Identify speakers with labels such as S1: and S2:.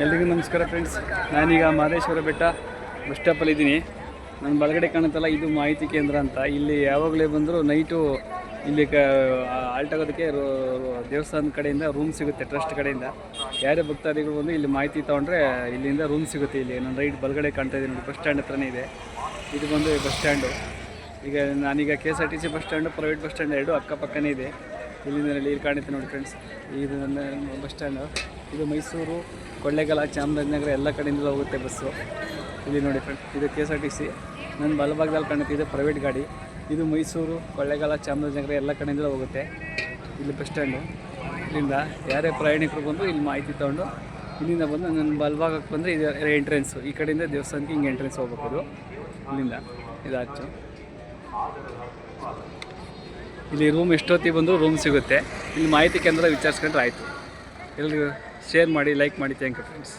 S1: ಎಲ್ರಿಗೂ ನಮಸ್ಕಾರ ಫ್ರೆಂಡ್ಸ್. ನಾನೀಗ ಮಹದೇಶ್ವರ ಬೆಟ್ಟ ಬಸ್ ಸ್ಟಾಪಲ್ಲಿದ್ದೀನಿ. ನನ್ನ ಬಲಗಡೆ ಕಾಣುತ್ತಲ್ಲ, ಇದು ಮಾಹಿತಿ ಕೇಂದ್ರ ಅಂತ. ಇಲ್ಲಿ ಯಾವಾಗಲೇ ಬಂದರೂ ನೈಟು ಇಲ್ಲಿ ಆಲ್ಟ್ ಆಗೋದಕ್ಕೆ ದೇವಸ್ಥಾನದ ಕಡೆಯಿಂದ ರೂಮ್ ಸಿಗುತ್ತೆ, ಟ್ರಸ್ಟ್ ಕಡೆಯಿಂದ. ಯಾರೇ ಭಕ್ತಾದಿಗಳು ಬಂದು ಇಲ್ಲಿ ಮಾಹಿತಿ ತೊಗೊಂಡ್ರೆ ಇಲ್ಲಿಂದ ರೂಮ್ ಸಿಗುತ್ತೆ. ಇಲ್ಲಿ ನನ್ನ ರೈಟ್ ಬಲಗಡೆ ಕಾಣ್ತಾ ಇದ್ದೀನಿ ನೋಡಿ, ಬಸ್ ಸ್ಟ್ಯಾಂಡ್ ಹತ್ರನೇ ಇದೆ. ಇದು ಬಂದು ಬಸ್ ಸ್ಟ್ಯಾಂಡು. ಈಗ ನಾನೀಗ KSRTC bus stand, private bus stand ಎರಡು ಅಕ್ಕಪಕ್ಕನೇ ಇದೆ. ಇಲ್ಲಿಂದ ಇಲ್ಲಿ ಕಾಣುತ್ತೆ ನೋಡಿ ಫ್ರೆಂಡ್ಸ್, ಇದು ನನ್ನ ಬಸ್ ಸ್ಟ್ಯಾಂಡು. ಇದು ಮೈಸೂರು, ಕೊಳ್ಳೇಗಾಲ, ಚಾಮರಾಜನಗರ ಎಲ್ಲ ಕಡೆಯಿಂದಲೂ ಹೋಗುತ್ತೆ ಬಸ್ಸು. ಇಲ್ಲಿ ನೋಡಿ ಫ್ರೆಂಡ್ಸ್, ಇದು KSRTC. ನನ್ನ ಬಲಭಾಗದಲ್ಲಿ ಕಾಣುತ್ತೆ, ಇದು ಪ್ರೈವೇಟ್ ಗಾಡಿ. ಇದು ಮೈಸೂರು, ಕೊಳ್ಳೇಗಾಲ, ಚಾಮರಾಜನಗರ ಎಲ್ಲ ಕಡೆಯಿಂದಲೂ ಹೋಗುತ್ತೆ. ಇಲ್ಲಿ ಬಸ್ ಸ್ಟ್ಯಾಂಡು. ಇಲ್ಲಿಂದ ಯಾರೇ ಪ್ರಯಾಣಿಕರು ಬಂದು ಇಲ್ಲಿ ಮಾಹಿತಿ ತೊಗೊಂಡು ಇಲ್ಲಿಂದ ಬಂದು ನನ್ನ ಬಲಭಾಗಕ್ಕೆ ಬಂದರೆ ಇದು ಎಂಟ್ರೆನ್ಸು. ಈ ಕಡೆಯಿಂದ ದೇವಸ್ಥಾನಕ್ಕೆ ಹಿಂಗೆ ಎಂಟ್ರೆನ್ಸ್ ಹೋಗ್ಬೇಕು. ಇಲ್ಲಿಂದ ಇದು ಆಚು. ಇಲ್ಲಿ ರೂಮ್ ಎಷ್ಟೊತ್ತಿಗೆ ಬಂದರೂ ರೂಮ್ ಸಿಗುತ್ತೆ. ಇಲ್ಲಿ ಮಾಹಿತಿ ಕೇಂದ್ರ ವಿಚಾರಿಸ್ಕೊಂಡ್ರೆ ಆಯಿತು. ಎಲ್ರಿಗೂ ಶೇರ್ ಮಾಡಿ, ಲೈಕ್ ಮಾಡಿ. Thank you friends.